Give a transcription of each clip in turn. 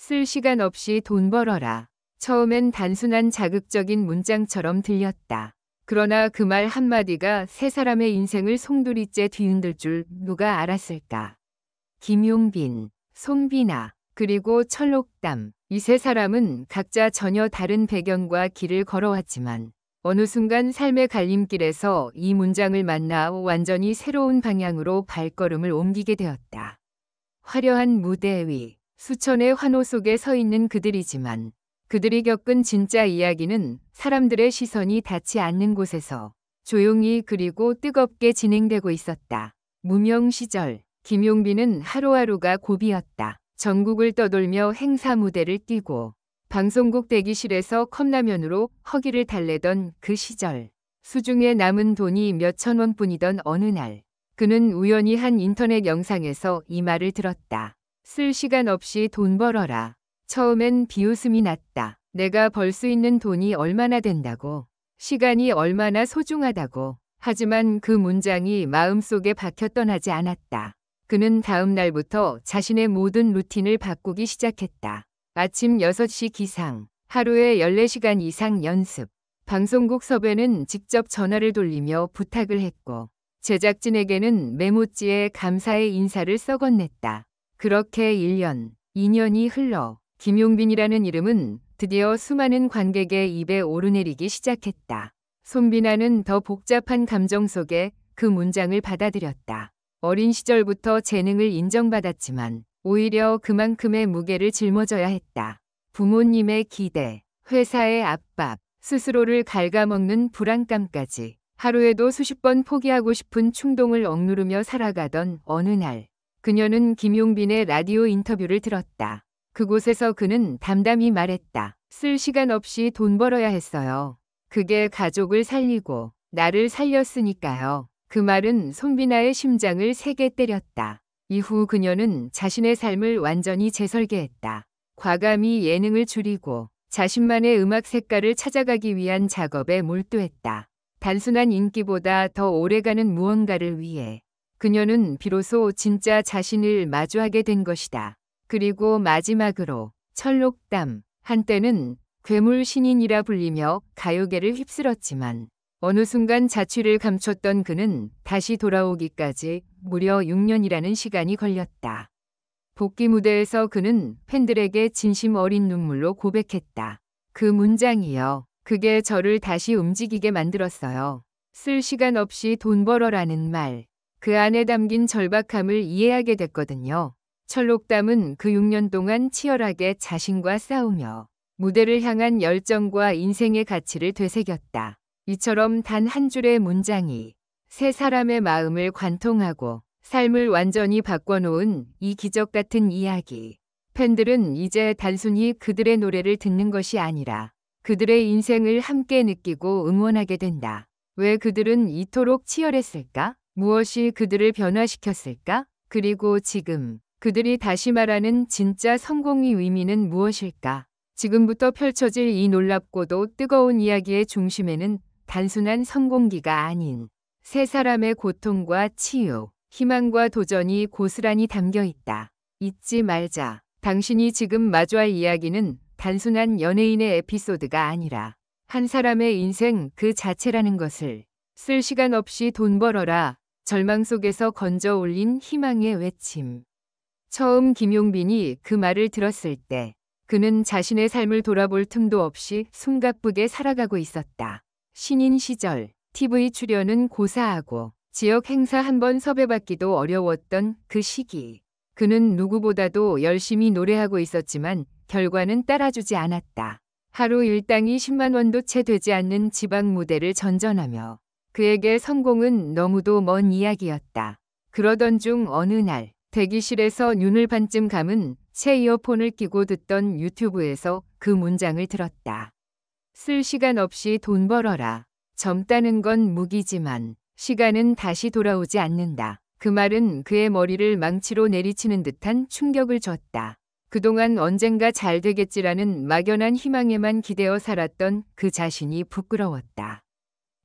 쓸 시간 없이 돈 벌어라. 처음엔 단순한 자극적인 문장처럼 들렸다. 그러나 그 말 한마디가 세 사람의 인생을 송두리째 뒤흔들 줄 누가 알았을까. 김용빈, 손비나, 그리고 철록담. 이 세 사람은 각자 전혀 다른 배경과 길을 걸어왔지만 어느 순간 삶의 갈림길에서 이 문장을 만나 완전히 새로운 방향으로 발걸음을 옮기게 되었다. 화려한 무대 위, 수천의 환호 속에 서 있는 그들이지만 그들이 겪은 진짜 이야기는 사람들의 시선이 닿지 않는 곳에서 조용히 그리고 뜨겁게 진행되고 있었다. 무명 시절, 김용빈은 하루하루가 고비였다. 전국을 떠돌며 행사 무대를 뛰고 방송국 대기실에서 컵라면으로 허기를 달래던 그 시절, 수중에 남은 돈이 몇천 원뿐이던 어느 날, 그는 우연히 한 인터넷 영상에서 이 말을 들었다. 쓸 시간 없이 돈 벌어라. 처음엔 비웃음이 났다. 내가 벌 수 있는 돈이 얼마나 된다고, 시간이 얼마나 소중하다고. 하지만 그 문장이 마음속에 박혀 떠나지 않았다. 그는 다음 날부터 자신의 모든 루틴을 바꾸기 시작했다. 아침 6시 기상, 하루에 14시간 이상 연습. 방송국 섭외는 직접 전화를 돌리며 부탁을 했고 제작진에게는 메모지에 감사의 인사를 써건넸다. 그렇게 1년, 2년이 흘러 김용빈이라는 이름은 드디어 수많은 관객의 입에 오르내리기 시작했다. 손비나는 더 복잡한 감정 속에 그 문장을 받아들였다. 어린 시절부터 재능을 인정받았지만 오히려 그만큼의 무게를 짊어져야 했다. 부모님의 기대, 회사의 압박, 스스로를 갉아먹는 불안감까지 하루에도 수십 번 포기하고 싶은 충동을 억누르며 살아가던 어느 날, 그녀는 김용빈의 라디오 인터뷰를 들었다. 그곳에서 그는 담담히 말했다. 쓸 시간 없이 돈 벌어야 했어요. 그게 가족을 살리고 나를 살렸으니까요. 그 말은 손비나의 심장을 세게 때렸다. 이후 그녀는 자신의 삶을 완전히 재설계했다. 과감히 예능을 줄이고 자신만의 음악 색깔을 찾아가기 위한 작업에 몰두했다. 단순한 인기보다 더 오래가는 무언가를 위해 그녀는 비로소 진짜 자신을 마주하게 된 것이다. 그리고 마지막으로 철록담, 한때는 괴물 신인이라 불리며 가요계를 휩쓸었지만 어느 순간 자취를 감췄던 그는 다시 돌아오기까지 무려 6년이라는 시간이 걸렸다. 복귀 무대에서 그는 팬들에게 진심 어린 눈물로 고백했다. 그 문장이요. 그게 저를 다시 움직이게 만들었어요. 쓸 시간 없이 돈 벌어라는 말. 그 안에 담긴 절박함을 이해하게 됐거든요. 철록담은 그 6년 동안 치열하게 자신과 싸우며 무대를 향한 열정과 인생의 가치를 되새겼다. 이처럼 단 한 줄의 문장이 세 사람의 마음을 관통하고 삶을 완전히 바꿔놓은 이 기적 같은 이야기. 팬들은 이제 단순히 그들의 노래를 듣는 것이 아니라 그들의 인생을 함께 느끼고 응원하게 된다. 왜 그들은 이토록 치열했을까? 무엇이 그들을 변화시켰을까? 그리고 지금 그들이 다시 말하는 진짜 성공의 의미는 무엇일까? 지금부터 펼쳐질 이 놀랍고도 뜨거운 이야기의 중심에는 단순한 성공기가 아닌 세 사람의 고통과 치유, 희망과 도전이 고스란히 담겨 있다. 잊지 말자. 당신이 지금 마주할 이야기는 단순한 연예인의 에피소드가 아니라 한 사람의 인생 그 자체라는 것을. 쓸 시간 없이 돈 벌어라. 절망 속에서 건져 올린 희망의 외침. 처음 김용빈이 그 말을 들었을 때 그는 자신의 삶을 돌아볼 틈도 없이 숨가쁘게 살아가고 있었다. 신인 시절 TV 출연은 고사하고 지역 행사 한 번 섭외받기도 어려웠던 그 시기. 그는 누구보다도 열심히 노래하고 있었지만 결과는 따라주지 않았다. 하루 일당이 10만 원도 채 되지 않는 지방 무대를 전전하며 그에게 성공은 너무도 먼 이야기였다. 그러던 중 어느 날 대기실에서 눈을 반쯤 감은 채 이어폰을 끼고 듣던 유튜브에서 그 문장을 들었다. 쓸 시간 없이 돈 벌어라. 젊다는 건 무기지만 시간은 다시 돌아오지 않는다. 그 말은 그의 머리를 망치로 내리치는 듯한 충격을 줬다. 그동안 언젠가 잘 되겠지라는 막연한 희망에만 기대어 살았던 그 자신이 부끄러웠다.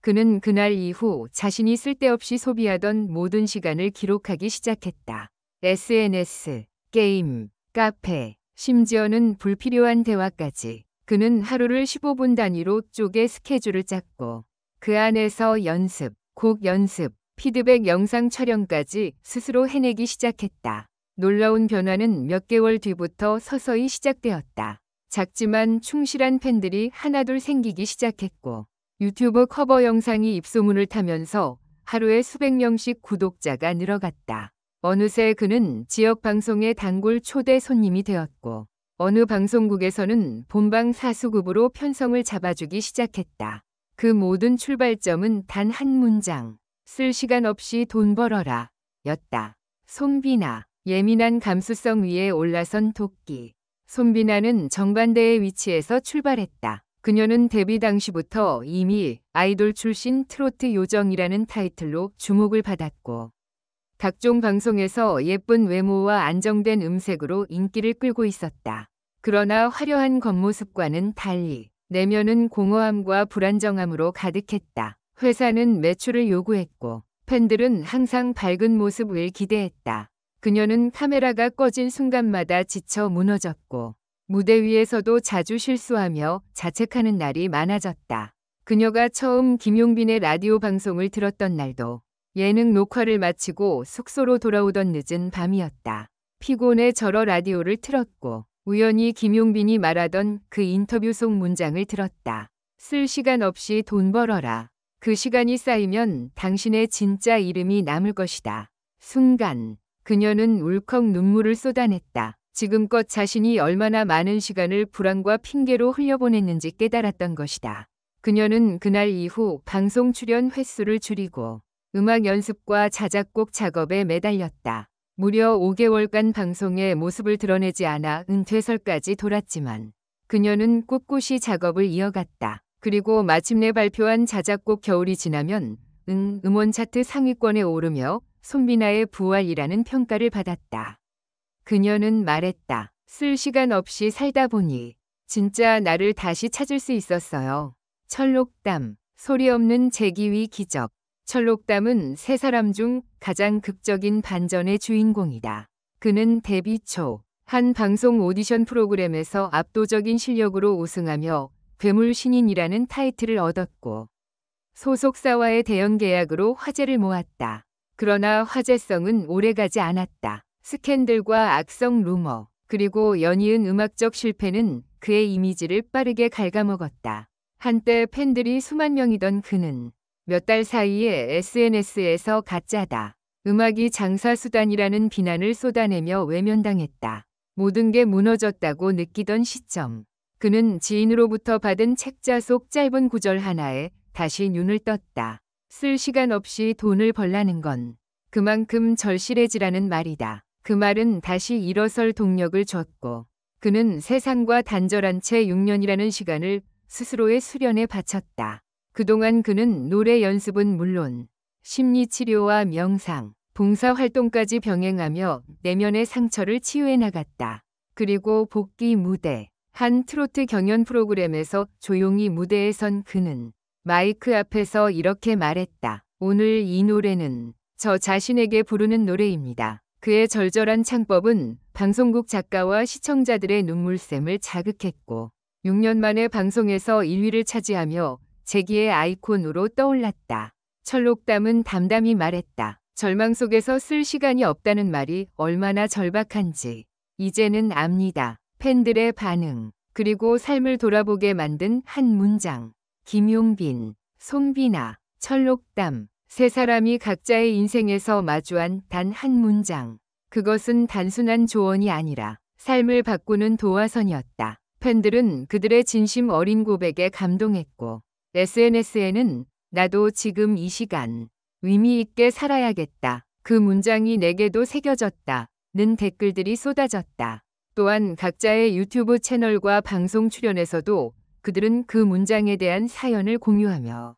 그는 그날 이후 자신이 쓸데없이 소비하던 모든 시간을 기록하기 시작했다. SNS, 게임, 카페, 심지어는 불필요한 대화까지. 그는 하루를 15분 단위로 쪼개 스케줄을 짰고 그 안에서 연습, 곡 연습, 피드백 영상 촬영까지 스스로 해내기 시작했다. 놀라운 변화는 몇 개월 뒤부터 서서히 시작되었다. 작지만 충실한 팬들이 하나둘 생기기 시작했고 유튜브 커버 영상이 입소문을 타면서 하루에 수백 명씩 구독자가 늘어갔다. 어느새 그는 지역 방송의 단골 초대 손님이 되었고 어느 방송국에서는 본방 사수급으로 편성을 잡아주기 시작했다. 그 모든 출발점은 단 한 문장. 쓸 시간 없이 돈 벌어라 였다. 손비나. 예민한 감수성 위에 올라선 도끼. 손비나는 정반대의 위치에서 출발했다. 그녀는 데뷔 당시부터 이미 아이돌 출신 트로트 요정이라는 타이틀로 주목을 받았고 각종 방송에서 예쁜 외모와 안정된 음색으로 인기를 끌고 있었다. 그러나 화려한 겉모습과는 달리 내면은 공허함과 불안정함으로 가득했다. 회사는 매출을 요구했고 팬들은 항상 밝은 모습을 기대했다. 그녀는 카메라가 꺼진 순간마다 지쳐 무너졌고 무대 위에서도 자주 실수하며 자책하는 날이 많아졌다. 그녀가 처음 김용빈의 라디오 방송을 들었던 날도 예능 녹화를 마치고 숙소로 돌아오던 늦은 밤이었다. 피곤해 절어 라디오를 틀었고 우연히 김용빈이 말하던 그 인터뷰 속 문장을 들었다. 쓸 시간 없이 돈 벌어라. 그 시간이 쌓이면 당신의 진짜 이름이 남을 것이다. 순간 그녀는 울컥 눈물을 쏟아냈다. 지금껏 자신이 얼마나 많은 시간을 불안과 핑계로 흘려보냈는지 깨달았던 것이다. 그녀는 그날 이후 방송 출연 횟수를 줄이고 음악 연습과 자작곡 작업에 매달렸다. 무려 5개월간 방송에 모습을 드러내지 않아 은퇴설까지 돌았지만 그녀는 꿋꿋이 작업을 이어갔다. 그리고 마침내 발표한 자작곡 겨울이 지나면 음원 차트 상위권에 오르며 손비나의 부활이라는 평가를 받았다. 그녀는 말했다. 쓸 시간 없이 살다 보니 진짜 나를 다시 찾을 수 있었어요. 철록담, 소리 없는 재기위 기적. 철록담은 세 사람 중 가장 극적인 반전의 주인공이다. 그는 데뷔 초 한 방송 오디션 프로그램에서 압도적인 실력으로 우승하며 괴물 신인이라는 타이틀을 얻었고 소속사와의 대형 계약으로 화제를 모았다. 그러나 화제성은 오래가지 않았다. 스캔들과 악성 루머 그리고 연이은 음악적 실패는 그의 이미지를 빠르게 갉아먹었다. 한때 팬들이 수만 명이던 그는 몇 달 사이에 SNS에서 가짜다. 음악이 장사수단이라는 비난을 쏟아내며 외면당했다. 모든 게 무너졌다고 느끼던 시점. 그는 지인으로부터 받은 책자 속 짧은 구절 하나에 다시 눈을 떴다. 쓸 시간 없이 돈을 벌라는 건 그만큼 절실해지라는 말이다. 그 말은 다시 일어설 동력을 줬고 그는 세상과 단절한 채 6년이라는 시간을 스스로의 수련에 바쳤다. 그동안 그는 노래 연습은 물론 심리치료와 명상, 봉사활동까지 병행하며 내면의 상처를 치유해 나갔다. 그리고 복귀 무대. 한 트로트 경연 프로그램에서 조용히 무대에 선 그는 마이크 앞에서 이렇게 말했다. 오늘 이 노래는 저 자신에게 부르는 노래입니다. 그의 절절한 창법은 방송국 작가와 시청자들의 눈물샘을 자극했고 6년 만에 방송에서 1위를 차지하며 재기의 아이콘으로 떠올랐다. 철록담은 담담히 말했다. 절망 속에서 쓸 시간이 없다는 말이 얼마나 절박한지 이제는 압니다. 팬들의 반응, 그리고 삶을 돌아보게 만든 한 문장. 김용빈, 손비나, 철록담, 세 사람이 각자의 인생에서 마주한 단 한 문장. 그것은 단순한 조언이 아니라 삶을 바꾸는 도화선이었다. 팬들은 그들의 진심 어린 고백에 감동했고 SNS에는 나도 지금 이 시간 의미 있게 살아야겠다. 그 문장이 내게도 새겨졌다. 는 댓글들이 쏟아졌다. 또한 각자의 유튜브 채널과 방송 출연에서도 그들은 그 문장에 대한 사연을 공유하며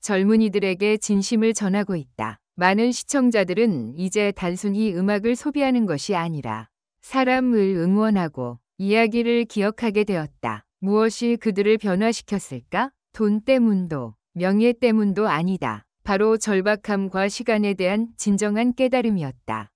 젊은이들에게 진심을 전하고 있다. 많은 시청자들은 이제 단순히 음악을 소비하는 것이 아니라 사람을 응원하고 이야기를 기억하게 되었다. 무엇이 그들을 변화시켰을까? 돈 때문도 명예 때문도 아니다. 바로 절박함과 시간에 대한 진정한 깨달음이었다.